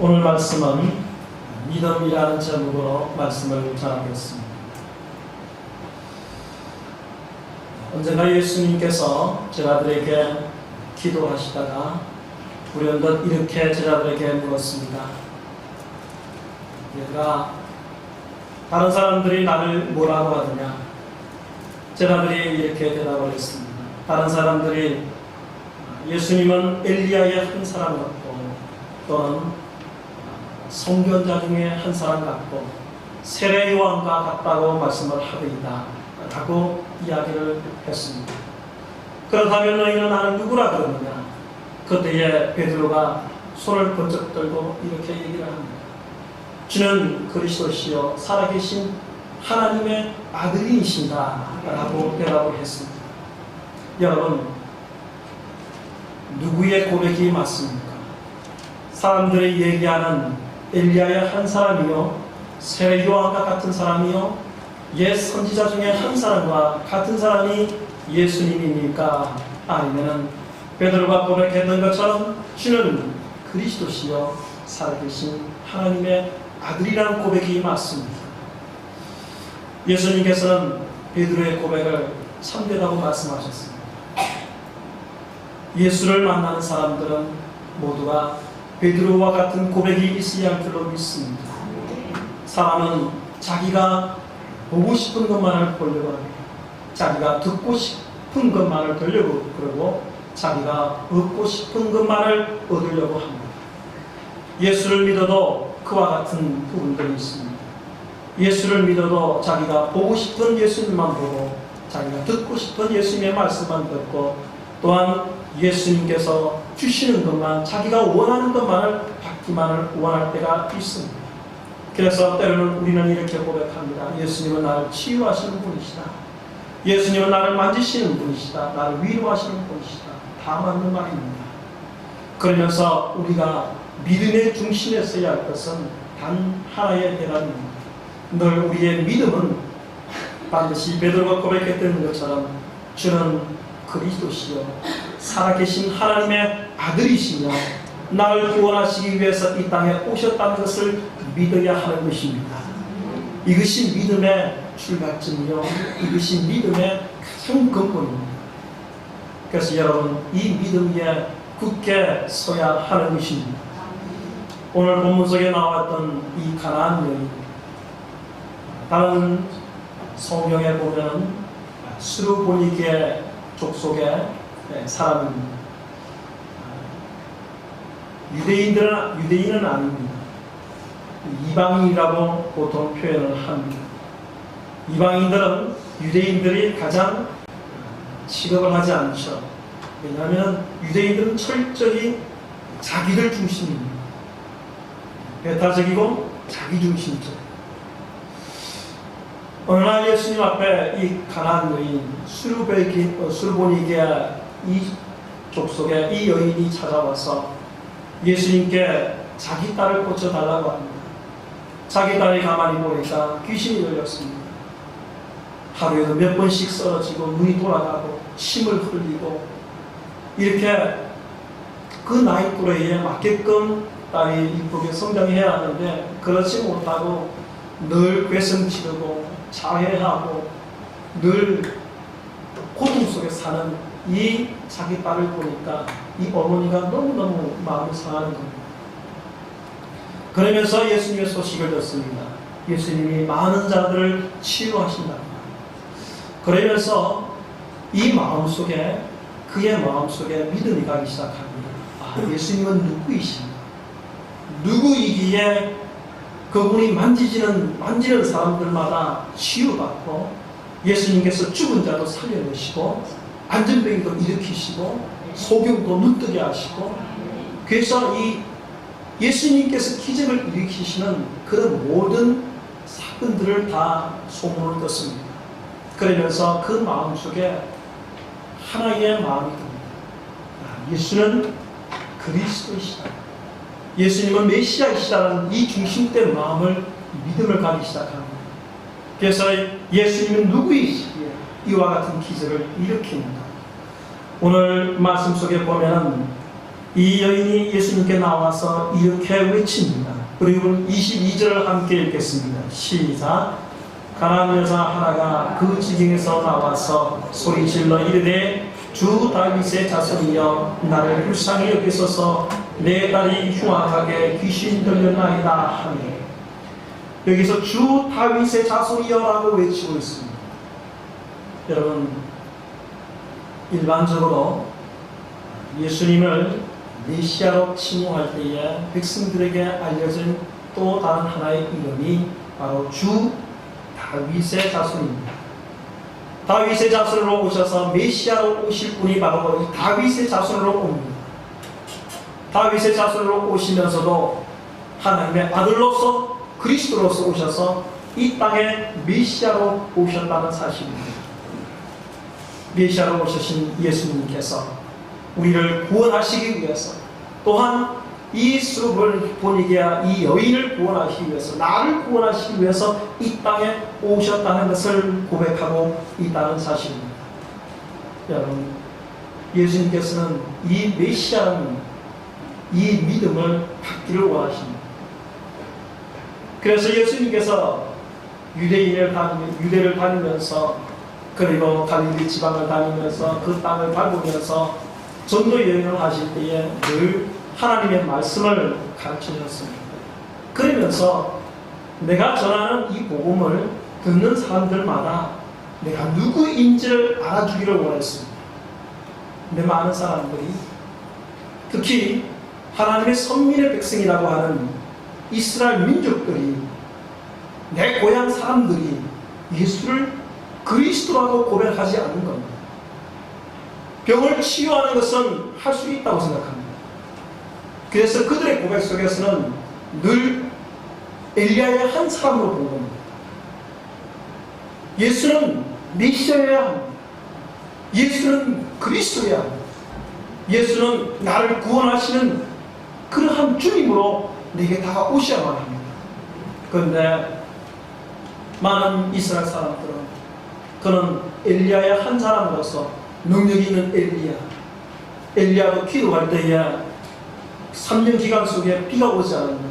오늘 말씀은 믿음이라는 제목으로 말씀을 전하겠습니다. 언젠가 예수님께서 제자들에게 기도하시다가 불현듯 이렇게 제자들에게 물었습니다. 얘들아, 다른 사람들이 나를 뭐라고 하느냐? 제자들이 이렇게 대답을 했습니다. 다른 사람들이 예수님은 엘리야의 한 사람 같고 또는 선견자 중에 한 사람 같고 세례 요한과 같다고 말씀을 하더이다 라고 이야기를 했습니다. 그렇다면 너희는 나를 누구라 그러느냐? 그때에 베드로가 손을 번쩍 들고 이렇게 얘기를 합니다. 주는 그리스도시요 살아계신 하나님의 아들이신다 라고 대답을 했습니다. 여러분, 누구의 고백이 맞습니까? 사람들이 얘기하는 엘리야의 한 사람이요, 세례 요한과 같은 사람이요, 옛 선지자 중에 한 사람과 같은 사람이 예수님입니까? 아니면은 베드로가 고백했던 것처럼 주는 그리스도시요 살아계신 하나님의 아들이라는 고백이 맞습니다. 예수님께서는 베드로의 고백을 참되다고 말씀하셨습니다. 예수를 만나는 사람들은 모두가 베드로와 같은 고백이 있어야 할 줄로 믿습니다. 사람은 자기가 보고 싶은 것만을 보려고 합니다. 자기가 듣고 싶은 것만을 들려고 그러고 자기가 얻고 싶은 것만을 얻으려고 합니다. 예수를 믿어도 그와 같은 부분들이 있습니다. 예수를 믿어도 자기가 보고 싶은 예수님만 보고 자기가 듣고 싶은 예수님의 말씀만 듣고 또한 예수님께서 주시는 것만 자기가 원하는 것만을 받기만을 원할 때가 있습니다. 그래서 때로는 우리는 이렇게 고백합니다. 예수님은 나를 치유하시는 분이시다. 예수님은 나를 만지시는 분이시다. 나를 위로하시는 분이시다. 다 맞는 말입니다. 그러면서 우리가 믿음의 중심에 서야 할 것은 단 하나의 대답입니다. 늘 우리의 믿음은 반드시 베드로가 고백했던 것처럼 주는 그리스도시요 살아계신 하나님의 아들이시며 나를 구원하시기 위해서 이 땅에 오셨다는 것을 믿어야 하는 것입니다. 이것이 믿음의 출발점이요, 이것이 믿음의 가장 근본입니다. 그래서 여러분, 이 믿음 위에 굳게 서야 하는 것입니다. 오늘 본문 속에 나왔던 이 가나안 여인, 다른 성경에 보면 스루보니게 족속의 사람입니다. 유대인은 아닙니다. 이방인이라고 보통 표현을 합니다. 이방인들은 유대인들이 가장 취급을 하지 않죠. 왜냐하면 유대인들은 철저히 자기들 중심입니다. 배타적이고 자기 중심적. 어느 날 예수님 앞에 이 가나안 여인 수르보니게 이 족속의 이 여인이 찾아와서 예수님께 자기 딸을 고쳐달라고 합니다. 자기 딸이 가만히 보니까 귀신이 들렸습니다. 하루에도 몇 번씩 쓰러지고 눈이 돌아가고 침을 흘리고 이렇게 그 나이 또래에 맞게끔 딸이 이쁘게 성장해야 하는데 그렇지 못하고 늘 괴성치르고 자해하고 늘 고통 속에 사는 이 자기 딸을 보니까 이 어머니가 너무너무 마음이 상하는 겁니다. 그러면서 예수님의 소식을 듣습니다. 예수님이 많은 자들을 치유하신다. 그러면서 이 마음속에 그의 마음속에 믿음이 가기 시작합니다. 예수님은 누구이신가? 누구이기에 그분이 만지는 사람들마다 치유받고 예수님께서 죽은 자도 살려내시고 안전병도 일으키시고 소경도 눈뜨게 하시고 그래서 이 예수님께서 기적을 일으키시는 그런 모든 사건들을 다 소문을 듣습니다. 그러면서 그 마음속에 하나의 마음이 듭니다. 예수는 그리스도이시다. 예수님은 메시아이시라는 이 중심된 마음을 믿음을 가기 시작합니다. 그래서 예수님은 누구이시기에 이와 같은 기적을 일으킵니다. 오늘 말씀 속에 보면 이 여인이 예수님께 나와서 이렇게 외칩니다. 그리고 22절을 함께 읽겠습니다. 시작. 가난한 여자 하나가 그 지경에서 나와서 소리질러 이르되 주 다윗의 자손이여 나를 불쌍히 여기소서 내 딸이 흉악하게 귀신 들렸나이다 하니, 여기서 주 다윗의 자손이여라고 외치고 있습니다. 여러분, 일반적으로 예수님을 메시아로 칭호할 때에 백성들에게 알려진 또 다른 하나의 이름이 바로 주 다윗의 자손입니다. 다윗의 자손으로 오셔서 메시아로 오실 분이 바로 이 다윗의 자손으로 옵니다. 다윗의 자손으로 오시면서도 하나님의 아들로서 그리스도로서 오셔서 이 땅에 메시아로 오셨다는 사실입니다. 메시아로 오신 예수님께서 우리를 구원하시기 위해서, 또한 이 수르보니게아 이 여인을 구원하시기 위해서, 나를 구원하시기 위해서 이 땅에 오셨다는 것을 고백하고 있다는 사실입니다. 여러분, 예수님께서는 이 메시아라는 이 믿음을 갖기를 원하십니다. 그래서 예수님께서 유대를 다니면서, 그리고 갈릴리 지방을 다니면서 그 땅을 밟으면서 전도 여행을 하실 때에 늘 하나님의 말씀을 가르치셨습니다. 그러면서 내가 전하는 이 복음을 듣는 사람들마다 내가 누구인지를 알아주기를 원했습니다. 근데 많은 사람들이, 특히 하나님의 선민의 백성이라고 하는 이스라엘 민족들이, 내 고향 사람들이 예수를 그리스도라고 고백하지 않는 겁니다. 병을 치유하는 것은 할 수 있다고 생각합니다. 그래서 그들의 고백 속에서는 늘 엘리야의 한 사람으로 본 겁니다. 예수는 메시아여야 합니다. 예수는 그리스도여야 합니다. 예수는 나를 구원하시는 그러한 주님으로 내게 다가오셔야만 합니다. 그런데 많은 이스라엘 사람들은 그는 엘리야의 한 사람으로서 능력 있는 엘리야도 기도할 때에 3년 기간 속에 비가 오지 않았습니다.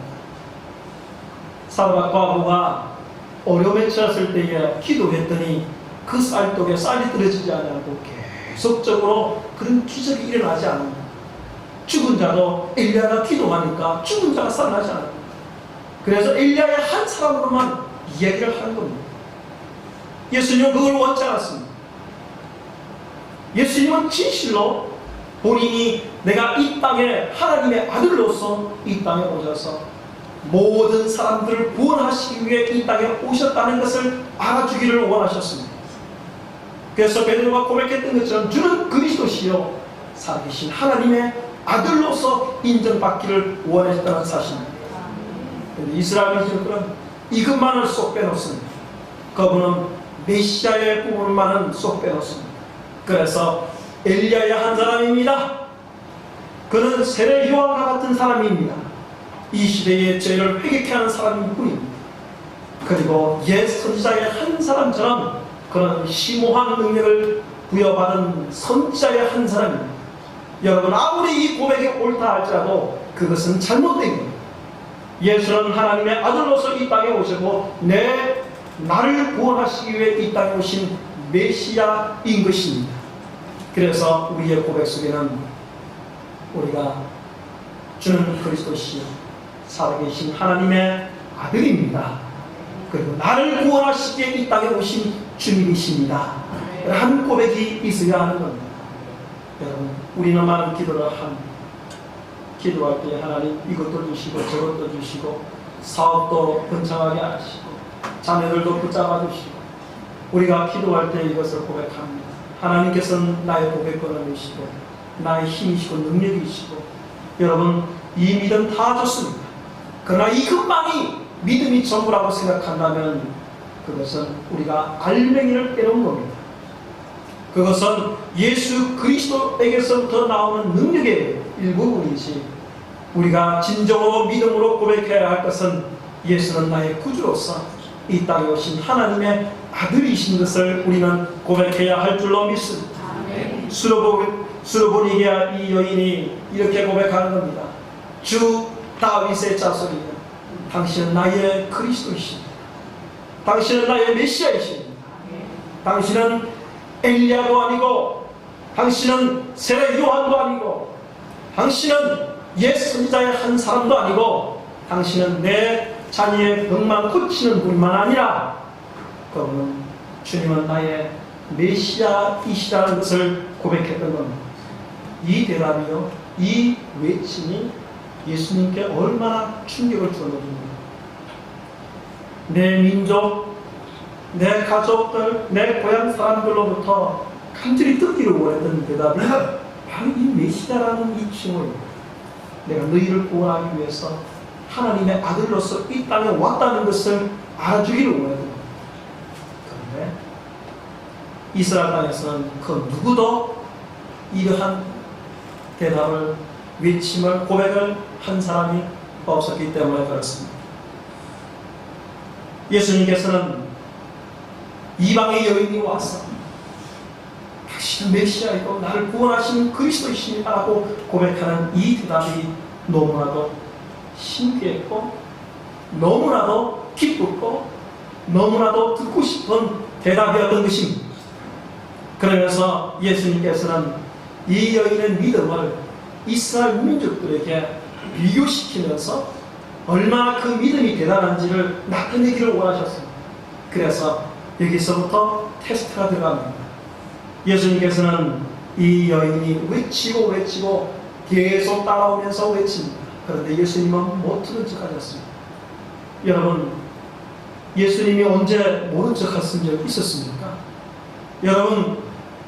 사르밧 과부가 어려움에 처했을 때에 기도했더니 그 쌀독에 쌀이 떨어지지 않고 계속적으로 그런 기적이 일어나지 않습니다. 죽은 자도 엘리야가 기도하니까 죽은 자가 살아나지 않습니다. 그래서 엘리야의 한 사람으로만 이야기를 하는 겁니다. 예수님은 그걸 원치 않았습니다. 예수님은 진실로 본인이 내가 이 땅에 하나님의 아들로서 이 땅에 오셔서 모든 사람들을 구원하시기 위해 이 땅에 오셨다는 것을 알아주기를 원하셨습니다. 그래서 베드로가 고백했던 것처럼 주는 그리스도시요 살아계신 하나님의 아들로서 인정받기를 원했다는 사실입니다. 그런데 이스라엘 민족들은 이것만을 쏙 빼놓습니다. 그분은 메시아의 부분만은 쏙 빼놓습니다. 그래서 엘리야의 한 사람입니다. 그는 세례 요한과 같은 사람입니다. 이 시대의 죄를 회개케 하는 사람일 뿐입니다. 그리고 옛 선지자의 한 사람처럼 그는 심오한 능력을 부여받은 선지자의 한 사람입니다. 여러분, 아무리 이 고백이 옳다 할지라도 그것은 잘못된 겁니다. 예수는 하나님의 아들로서 이 땅에 오시고 나를 구원하시기 위해 이 땅에 오신 메시아인 것입니다. 그래서 우리의 고백 속에는 우리가 주는 그리스도시요 살아계신 하나님의 아들입니다. 그리고 나를 구원하시기 위해 이 땅에 오신 주님이십니다. 한 고백이 있어야 하는 겁니다. 여러분, 우리는 많은 기도를 합니다. 기도할 때 하나님 이것도 주시고 저것도 주시고 사업도 번창하게 하시고 자녀들도 붙잡아 주시고, 우리가 기도할 때 이것을 고백합니다. 하나님께서는 나의 고백권을 주시고 나의 힘이시고 능력이시고, 여러분, 이 믿음 다 좋습니다. 그러나 이것만이 믿음이 전부라고 생각한다면 그것은 우리가 알맹이를 빼놓은 겁니다. 그것은 예수 그리스도에게서부터 나오는 능력의 일부분이지, 우리가 진정으로 믿음으로 고백해야 할 것은 예수는 나의 구주로서 이 땅에 오신 하나님의 아들이신 것을 우리는 고백해야 할 줄로 믿습니다. 수르보니게야 이 여인이 이렇게 고백하는 겁니다. 주 다윗의 자손이여, 당신은 나의 그리스도이십니다. 당신은 나의 메시아이십니다. 당신은 엘리야도 아니고, 당신은 세례 요한도 아니고, 당신은 옛 선지자의 한 사람도 아니고, 당신은 내 자녀의 병만 고치는 분만 아니라 그분은 주님은 나의 메시아이시라는 것을 고백했던 겁니다. 이 대답이요, 이 외침이 예수님께 얼마나 충격을 주었는지, 내 민족, 내 가족들, 내 고향 사람들로부터 간절히 듣기를 원했던 대답이 바로 이 메시아라는 이 칭호입니다. 내가 너희를 구원하기 위해서 하나님의 아들로서 이 땅에 왔다는 것을 알아주기를 원했던 겁니다. 그런데 이스라엘 땅에서는 그 누구도 이러한 대답을, 외침을, 고백을 한 사람이 없었기 때문에 그렇습니다. 예수님께서는 이방의 여인이 와서 당신은 메시아이고 나를 구원하시는 그리스도이십니다 라고 고백하는 이 대답이 너무나도 신기했고, 너무나도 기쁘고, 너무나도 듣고 싶은 대답이었던 것입니다. 그러면서 예수님께서는 이 여인의 믿음을 이스라엘 민족들에게 비교시키면서 얼마나 그 믿음이 대단한지를 나타내기를 원하셨습니다. 그래서 여기서부터 테스트가 들어갑니다. 예수님께서는 이 여인이 외치고 계속 따라오면서 외칩니다. 그런데 예수님은 못 들은 척 하셨습니다. 여러분, 예수님이 언제 모른 척 하신 적 있었습니까? 여러분,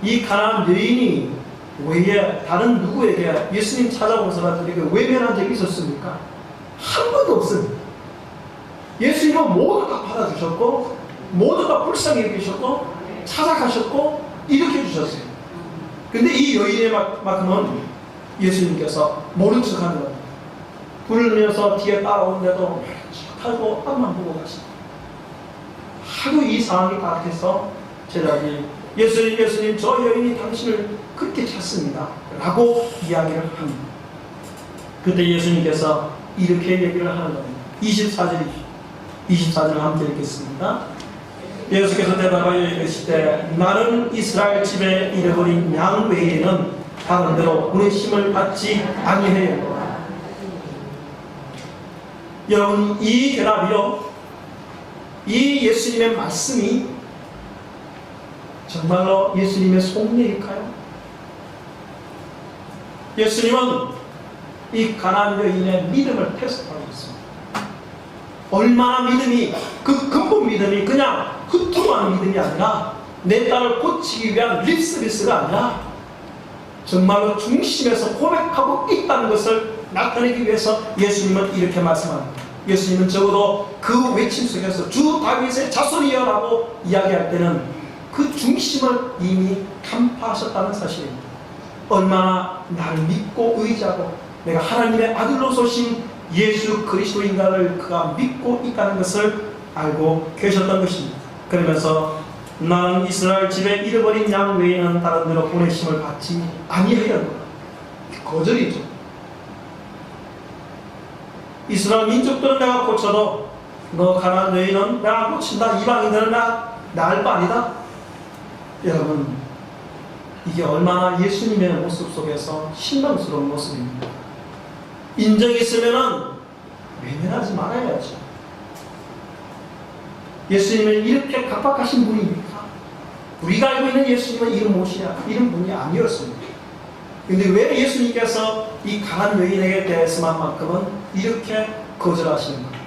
이 가나안 여인이 외에 다른 누구에게 예수님 찾아온 사람들에게 외면한 적이 있었습니까? 한 번도 없습니다. 예수님은 모두 다 받아주셨고, 모두 다 불쌍히 여기셨고, 찾아가셨고, 일으켜 주셨어요. 근데 이 여인의 만큼은 예수님께서 모른 척 하는 겁니다. 부르면서 뒤에 따라오는데도 하고 앞만 보고 가십니다. 하도 이 상황이 가득해서 제자들이 예수님, 저 여인이 당신을 그렇게 찾습니다 라고 이야기를 합니다. 그때 예수님께서 이렇게 얘기를 하는 겁니다. 24절을 함께 읽겠습니다. 예수께서 대답하여 이르시되 나는 이스라엘 집에 잃어버린 양 외에는 다른 데로 보내심을 받지 아니하였노라. 여러분, 이 대답이요, 이 예수님의 말씀이 정말로 예수님의 속내일까요? 예수님은 이 가나안 여인의 믿음을 테스트하고 있습니다. 얼마나 믿음이, 그 근본 믿음이 그냥 흐트러한 믿음이 아니라, 내 딸을 고치기 위한 립서비스가 아니라 정말로 중심에서 고백하고 있다는 것을 나타내기 위해서 예수님은 이렇게 말씀합니다. 예수님은 적어도 그 외침 속에서 주 다윗의 자손이여 라고 이야기할 때는 그 중심을 이미 간파하셨다는 사실입니다. 얼마나 나를 믿고 의지하고 내가 하나님의 아들로 소신 예수 그리스도인가를 그가 믿고 있다는 것을 알고 계셨던 것입니다. 그러면서 나는 이스라엘 집에 잃어버린 양 외에는 다른 데로 보내심을 받지 아니하였노라. 거절이죠. 이스라엘 민족들은 내가 고쳐도 너 가나안 여인은 내가 안 고친다. 이방인들은 나을 바 아니다. 여러분, 이게 얼마나 예수님의 모습 속에서 실망스러운 모습입니다. 인정이 있으면은 외면하지 말아야죠. 예수님은 이렇게 각박하신 분입니까? 우리가 알고 있는 예수님은 이런 분이 아니었습니다. 근데 왜 예수님께서 이 가나안 여인에게 대해서만큼은 이렇게 거절하시는 겁니까?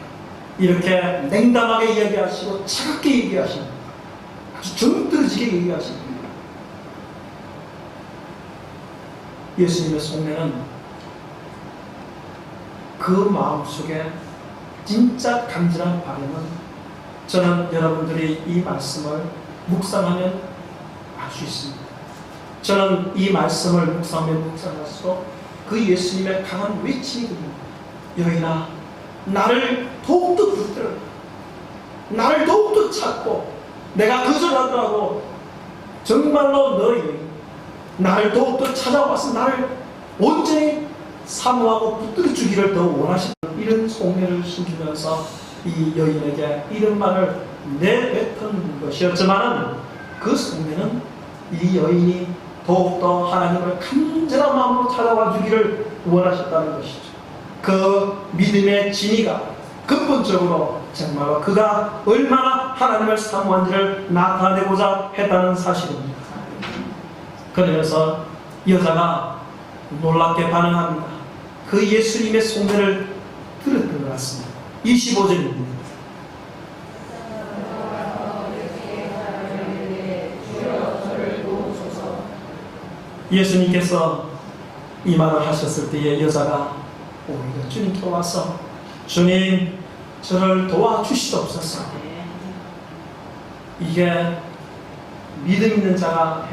이렇게 냉담하게 이야기하시고 차갑게 얘기하시는 겁니까? 아주 정떨어지게 얘기하시는 겁니까? 예수님의 속내는 그 마음속에 진짜 간절한 바람은 저는 여러분들이 이 말씀을 묵상하면 알 수 있습니다. 저는 이 말씀을 묵상할수록 그 예수님의 강한 외침이 듭니다. 여인아, 나를 더욱더 붙들어, 나를 더욱더 찾고 내가 거절하더라도 정말로 너 여인, 나를 더욱더 찾아와서 나를 온전히 사모하고 붙들어 주기를 더 원하시는 이런 속내를 숨기면서 이 여인에게 이런 말을 내뱉은 것이었지만 그 속내는 이 여인이 더욱더 하나님을 간절한 마음으로 찾아와 주기를 원하셨다는 것이죠. 그 믿음의 진위가 근본적으로 정말로 그가 얼마나 하나님을 사모한지를 나타내고자 했다는 사실입니다. 그래서 여자가 놀랍게 반응합니다. 그 예수님의 속내를 들었던 것 같습니다. 25절입니다. 예수님께서 이 말을 하셨을 때에 여자가 오히려 주님께 와서 주님, 저를 도와주시옵소서. 이게 믿음 있는 자가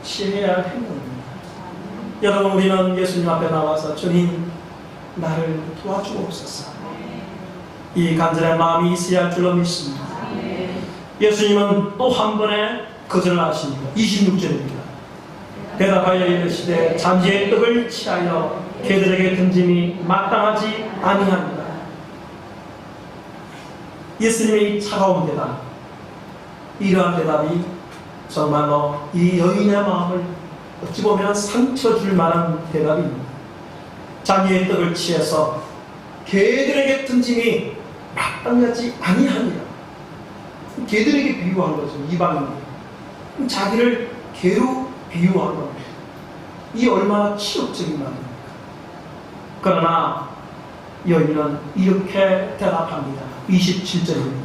취해야 할 행동입니다. 여러분, 우리는 예수님 앞에 나와서 주님, 나를 도와주옵소서. 이 간절한 마음이 있어야 할 줄로 믿습니다. 예수님은 또 한 번의 거절을 하십니다. 26절입니다. 대답하여 이르시되 잠시의 떡을 취하여 개들에게 던짐이 마땅하지 아니합니다. 예수님의 차가운 대답, 이러한 대답이 정말로 이 여인의 마음을 어찌 보면 상처 줄 만한 대답입니다. 자기의 떡을 취해서 개들에게 던짐이 마땅하지 아니하니라. 개들에게 비유한 거죠. 이방인들. 자기를 개로 비유한 겁니다. 이 얼마나 치욕적인 말입니까? 그러나 여인은 이렇게 대답합니다. 27절입니다.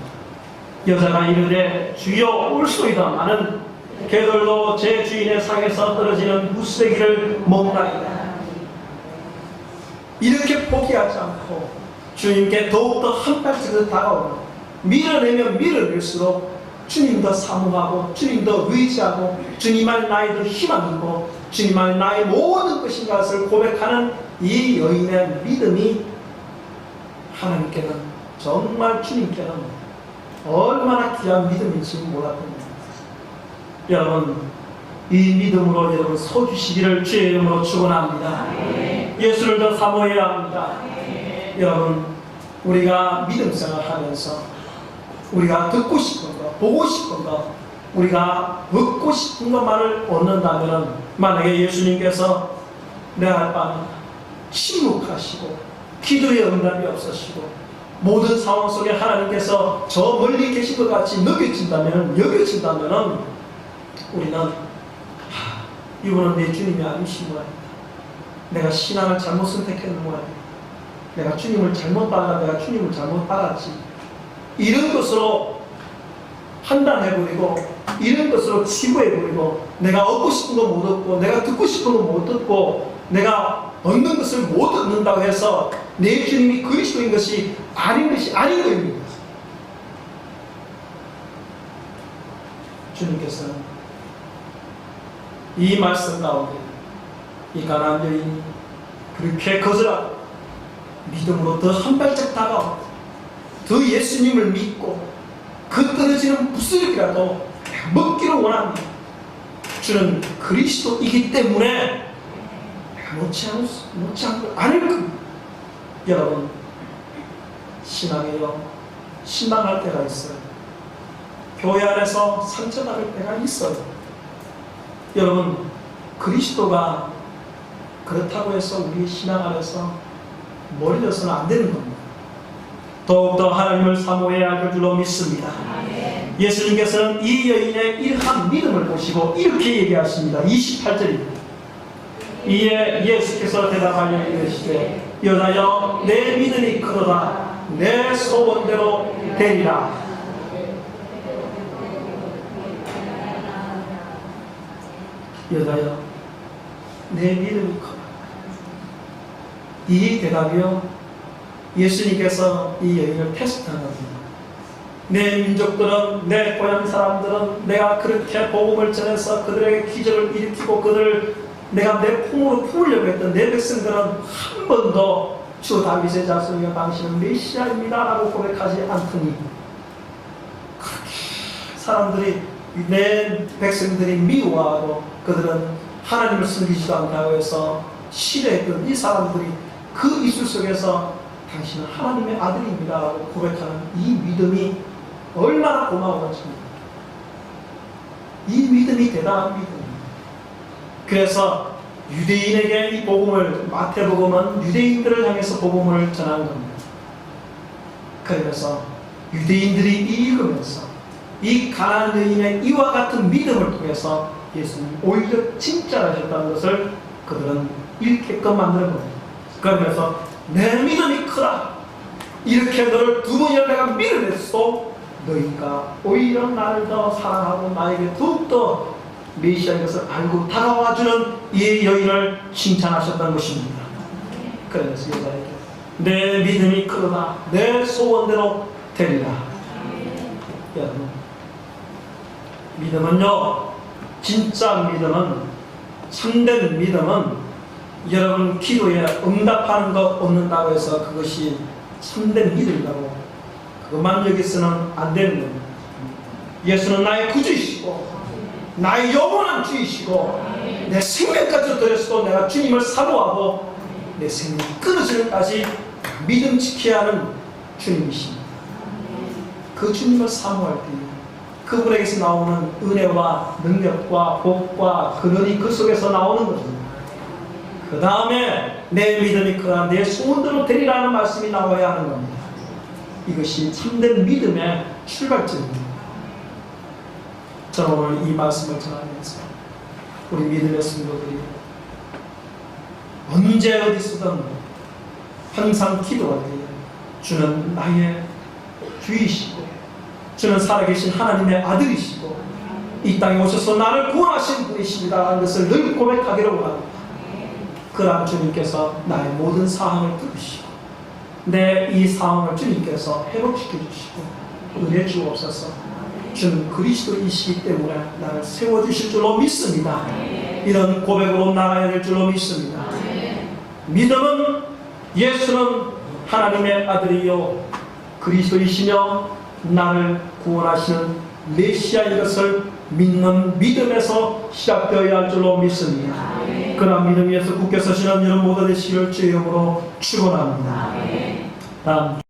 여자가 이르되 주여 올소이다마는 개들도 제 주인의 상에서 떨어지는 무쓰레기를 먹나이다. 이렇게 포기하지 않고 주님께 더욱더 한 발짝을 다가오고 밀어내면 밀어낼수록 주님 더 사모하고 주님 더 의지하고 주님 안에 나의 더 희망이고 주님 안에 나의 모든 것인 것을 고백하는 이 여인의 믿음이 하나님께는 정말 주님께는 얼마나 귀한 믿음인지 몰랐던 겁니다. 여러분, 이 믿음으로 여러분 서주시기를 주의 이름으로 축원합니다. 예수를 더 사모해야 합니다. 여러분, 우리가 믿음 생활하면서 우리가 듣고 싶은 것, 보고 싶은 것, 우리가 얻고 싶은 것만을 얻는다면 만약에 예수님께서 내가 할 바는 침묵하시고 기도의 응답이 없으시고 모든 상황 속에 하나님께서 저 멀리 계신 것 같이 여겨진다면 우리는 이분은 내 주님이 아니신 모양이다. 내가 신앙을 잘못 선택했는 모양이다. 내가 주님을 잘못 따랐지. 이런 것으로 판단해버리고 이런 것으로 치부해버리고 내가 얻고 싶은 거 못 얻고 내가 듣고 싶은 거 못 듣고 내가 얻는 것을 못 얻는다고 해서 내 주님이 그리스도인 것이 아닌 것입니다. 주님께서는 이 말씀 가운데 이 가난한 여인이 그렇게 거절하고 믿음으로 더 한 발짝 다가오고 더 예수님을 믿고 그 떨어지는 부스러기라도 먹기를 원합니다. 주는 그리스도이기 때문에 내가 놓지 않고 않을 겁니다. 여러분, 신앙에요 신앙할 때가 있어요. 교회 안에서 상처받을 때가 있어요. 여러분, 그리스도가 그렇다고 해서 우리 신앙 안에서 멀어져서는 안 되는 겁니다. 더욱더 하나님을 사모해야 할 줄로 믿습니다. 예수님께서는 이 여인의 이러한 믿음을 보시고 이렇게 얘기하십니다. 28절입니다. 이에 예수께서 대답하여 이르시되 여자여 내 믿음이 크도다. 내 소원대로 되리라. 여자여 내 믿음이 크다. 이 대답이요 예수님께서 이 여인을 테스트하는 겁니다. 내 민족들은, 내 고향 사람들은 내가 그렇게 복음을 전해서 그들에게 기적을 일으키고 그들을 내가 내 품으로 품으려고 했던 내 백성들은 한 번도 주 다윗의 자손이여 당신은 메시아입니다 라고 고백하지 않더니 그렇게 사람들이 내 백성들이 미워하고 그들은 하나님을 섬기지도 않다고 해서 싫어했던 이 사람들이 그 이슬 속에서 당신은 하나님의 아들입니다 라고 고백하는 이 믿음이 얼마나 고마운지, 이 믿음이 대단한 믿음입니다. 그래서 유대인에게 이 복음을, 마태복음은 유대인들을 향해서 복음을 전하는 겁니다. 그러면서 유대인들이 읽으면서 이 가난한 여인의 이와 같은 믿음을 통해서 예수님 오히려 칭찬하셨다는 것을 그들은 읽게끔 만드는 겁니다. 그러면서 내 믿음이 크다, 이렇게 너를 두 번이나 내가 믿어냈어, 너희가 오히려 나를 더 사랑하고 나에게 더욱더 메시아인 것을 알고 다가와주는 이 여인을 칭찬하셨다는 것입니다. 그러면서 여자에게 내 믿음이 크다, 내 소원대로 되리라. 여러분, 믿음은요, 진짜 믿음은, 참된 믿음은 여러분 기도에 응답하는 것 얻는다고 해서 그것이 참된 믿음이라고 그것만 여기서는 안 되는 겁니다. 예수는 나의 구주이시고 나의 영원한 주이시고 내 생명까지 드렸어도 내가 주님을 사모하고 내 생명이 끊어질 때까지 믿음 지켜야 하는 주님이십니다. 그 주님을 사모할 때 그분에게서 나오는 은혜와 능력과 복과 근원이 그 속에서 나오는 것입니다. 그 다음에 내 믿음이 크다, 내 소원대로 되리라는 말씀이 나와야 하는 겁니다. 이것이 참된 믿음의 출발점입니다. 저는 오늘 이 말씀을 전하면서 우리 믿음의 성도들이 언제 어디서든 항상 기도할 때 주는 나의 주이시고 주는 살아계신 하나님의 아들이시고 이 땅에 오셔서 나를 구원하신 분이십니다 하는 것을 늘 고백하기를 원합니다. 그러한 주님께서 나의 모든 사항을 들으시고 내 이 상황을 주님께서 회복시켜 주시고 은혜 주옵소서. 주는 그리스도이시기 때문에 나를 세워주실 줄로 믿습니다. 이런 고백으로 나가야 될 줄로 믿습니다. 믿음은 예수는 하나님의 아들이요 그리스도이시며 나를 구원하시는 메시아인 것을 믿는 믿음에서 시작되어야 할 줄로 믿습니다. 그러나 믿음 위에서 굳게 서시는 여러분 모두 되시기를 주의 이름으로 축원합니다. 다음